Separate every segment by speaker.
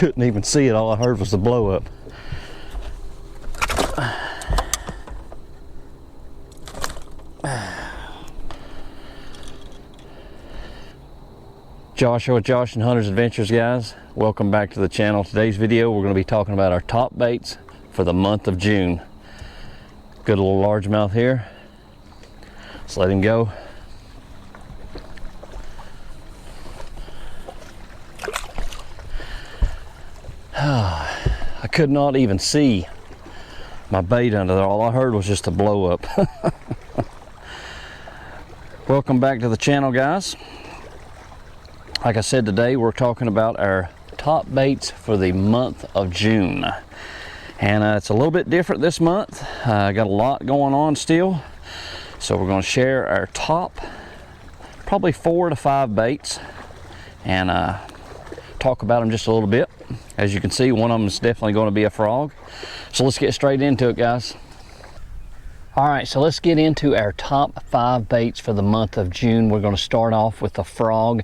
Speaker 1: couldn't even see it. All I heard was the blow up. Joshua with Josh and Hunter's Adventures, guys. Welcome back to the channel. Today's video, we're going to be talking about our top baits for the month of June. Good little largemouth here. Let's let him go. I could not even see my bait under there. All I heard was just a blow up. Welcome back to the channel, guys. Like I said, today we're talking about our top baits for the month of June. And it's a little bit different this month. Got a lot going on still. So we're going to share our top, probably 4 to 5 baits, and talk about them just a little bit. As you can see, one of them is definitely going to be a frog. So let's get straight into it, guys. All right, so let's get into our top 5 baits for the month of June. We're going to start off with the frog,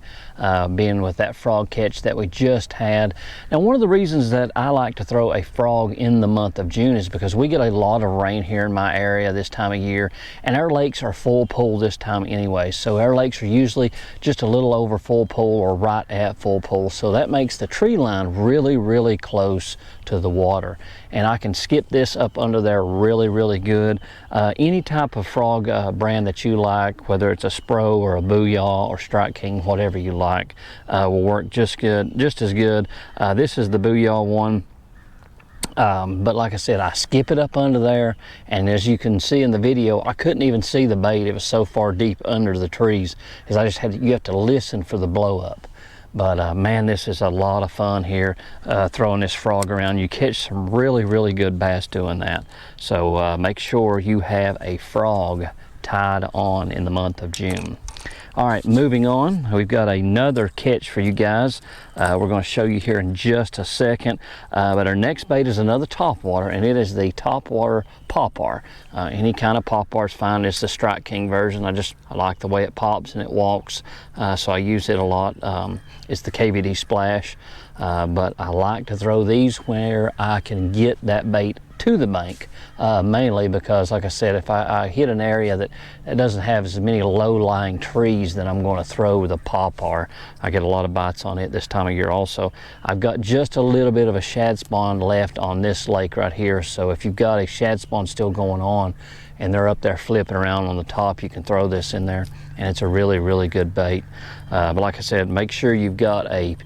Speaker 1: being with that frog catch that we just had. Now, one of the reasons that I like to throw a frog in the month of June is because we get a lot of rain here in my area this time of year, and our lakes are full pool this time anyway. So our lakes are usually just a little over full pool or right at full pool. So that makes the tree line really, really close to the water. And I can skip this up under there really, really good. Any type of frog brand that you like, whether it's a Spro or a Booyah or Strike King, whatever you like, will work just as good. This is the Booyah one. But like I said, I skip it up under there, and as you can see in the video, I couldn't even see the bait. It was so far deep under the trees, because I just had you have to listen for the blow up. But man, this is a lot of fun here, throwing this frog around. You catch some really, really good bass doing that. So make sure you have a frog tied on in the month of June. All right, moving on, we've got another catch for you guys. We're going to show you here in just a second. But our next bait is another topwater, and it is the Topwater popper. Any kind of popper is fine. It's the Strike King version. I like the way it pops and it walks, so I use it a lot. It's the KVD Splash, but I like to throw these where I can get that bait to the bank, mainly because, like I said, if I hit an area that doesn't have as many low-lying trees, then I'm going to throw the popper. I get a lot of bites on it this time of year also. I've got just a little bit of a shad spawn left on this lake right here, so if you've got a shad spawn still going on and they're up there flipping around on the top, you can throw this in there, and it's a really, really good bait. But like I said, make sure you've got a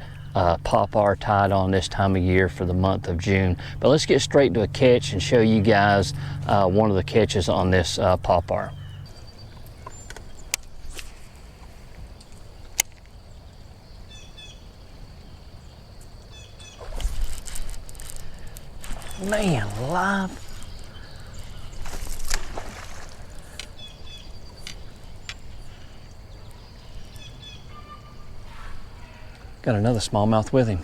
Speaker 1: popper tied on this time of year for the month of June. But let's get straight to a catch and show you guys one of the catches on this popper. Man, live. Got another smallmouth with him.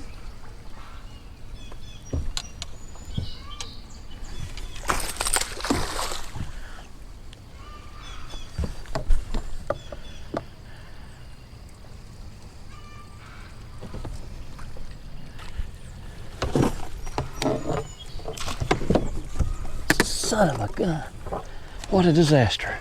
Speaker 1: Son of a gun. What a disaster.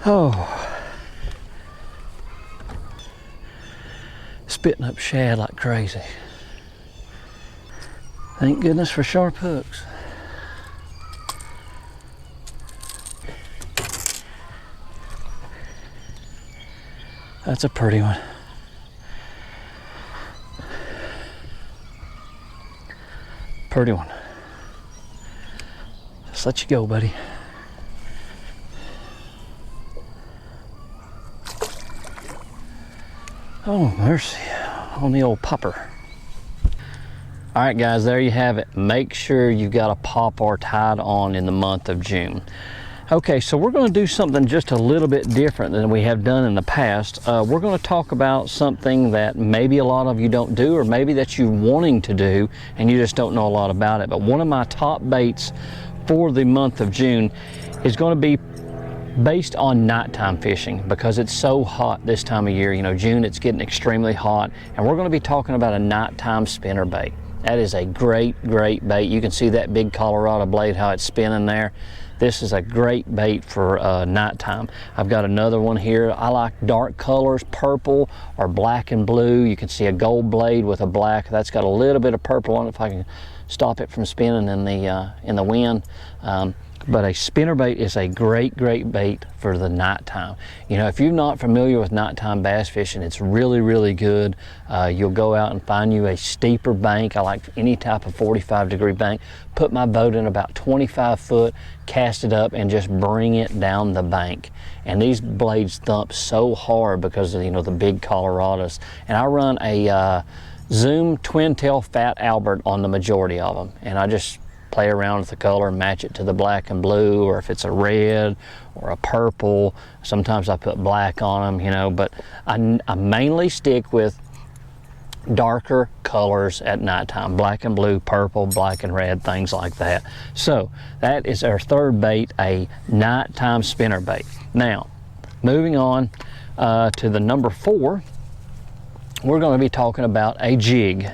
Speaker 1: Oh, spitting up shad like crazy. Thank goodness for sharp hooks. That's a pretty one. Pretty one. Just let you go, buddy. Oh, mercy on the old popper. All right, guys, there you have it. Make sure you've got a popper tied on in the month of June. Okay, so we're going to do something just a little bit different than we have done in the past. We're going to talk about something that maybe a lot of you don't do, or maybe that you're wanting to do and you just don't know a lot about it. But one of my top baits for the month of June is going to be based on nighttime fishing, because it's so hot this time of year. You know, June, it's getting extremely hot, and we're going to be talking about a nighttime spinner bait. That is a great bait. You can see that big Colorado blade, how it's spinning there. This is a great bait for nighttime. I've got another one here. I like dark colors, purple or black and blue. You can see a gold blade with a black. That's got a little bit of purple on it if I can stop it from spinning in the wind. But a spinnerbait is a great bait for the nighttime. You know, if you're not familiar with nighttime bass fishing, it's really good. You'll go out and find you a steeper bank. I like any type of 45-degree bank. Put my boat in about 25 foot, cast it up, and just bring it down the bank. And these blades thump so hard because of, you know, the big Colorados. And I run a Zoom twin tail Fat Albert on the majority of them, and I just play around with the color and match it to the black and blue, or if it's a red or a purple. Sometimes I put black on them, you know, but I mainly stick with darker colors at nighttime: black and blue, purple, black and red, things like that. So that is our third bait, a nighttime spinner bait. Now, moving on to the number 4, we're going to be talking about a jig.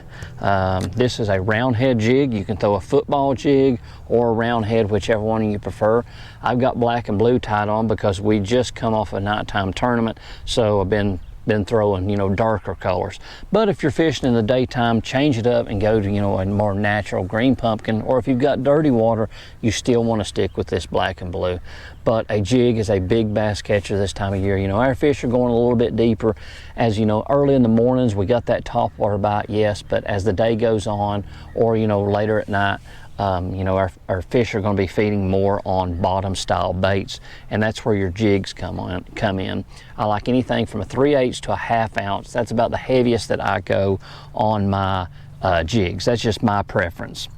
Speaker 1: This is a round head jig. You can throw a football jig or a round head, whichever one you prefer. I've got black and blue tied on because we just come off a nighttime tournament, so I've been throwing, you know, darker colors. But if you're fishing in the daytime, change it up and go to, you know, a more natural green pumpkin, or if you've got dirty water, you still want to stick with this black and blue. But a jig is a big bass catcher this time of year. You know, our fish are going a little bit deeper. As you know, early in the mornings we got that topwater bite, yes, but as the day goes on, or, you know, later at night, you know, our fish are going to be feeding more on bottom style baits, and that's where your jigs come in. I like anything from a 3/8 to a 1/2 ounce. That's about the heaviest that I go on my jigs. That's just my preference.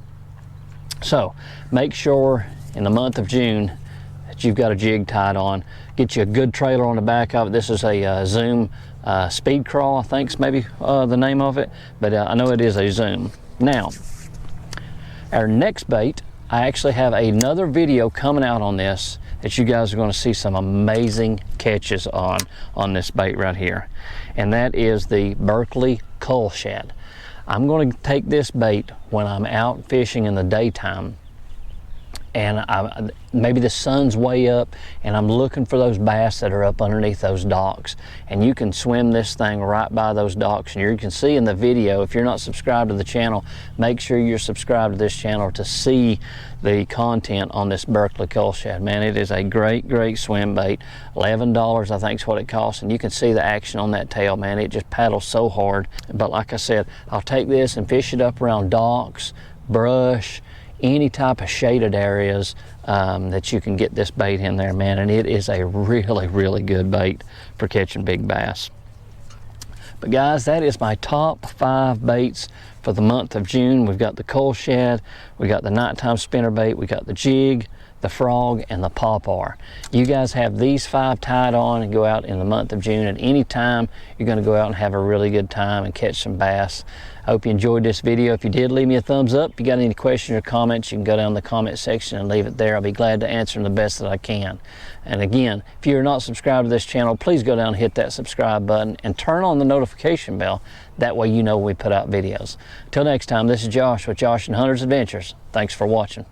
Speaker 1: So make sure in the month of June that you've got a jig tied on. Get you a good trailer on the back of it. This is a Zoom Speed Crawl, I think's maybe the name of it, but I know it is a Zoom. Now, our next bait, I actually have another video coming out on this that you guys are going to see some amazing catches on this bait right here. And that is the Berkley Cull Shad. I'm going to take this bait when I'm out fishing in the daytime, and maybe the sun's way up and I'm looking for those bass that are up underneath those docks, and you can swim this thing right by those docks. And you can see in the video, if you're not subscribed to the channel, make sure you're subscribed to this channel to see the content on this Berkley Cull Shad. Man, it is a great swim bait. $11 I think is what it costs, and you can see the action on that tail, man. It just paddles so hard. But like I said, I'll take this and fish it up around docks, brush, any type of shaded areas that you can get this bait in there, man. And it is a really good bait for catching big bass. But guys, that is my top 5 baits for the month of June. We've got the Cull Shad, we got the nighttime spinner bait, we got the jig, the frog, and the pawpaw. You guys have these 5 tied on and go out in the month of June. At any time, you're going to go out and have a really good time and catch some bass. I hope you enjoyed this video. If you did, leave me a thumbs up. If you got any questions or comments, you can go down in the comment section and leave it there. I'll be glad to answer them the best that I can. And again, if you're not subscribed to this channel, please go down and hit that subscribe button and turn on the notification bell. That way you know when we put out videos. Until next time, this is Josh with Josh and Hunter's Adventures. Thanks for watching.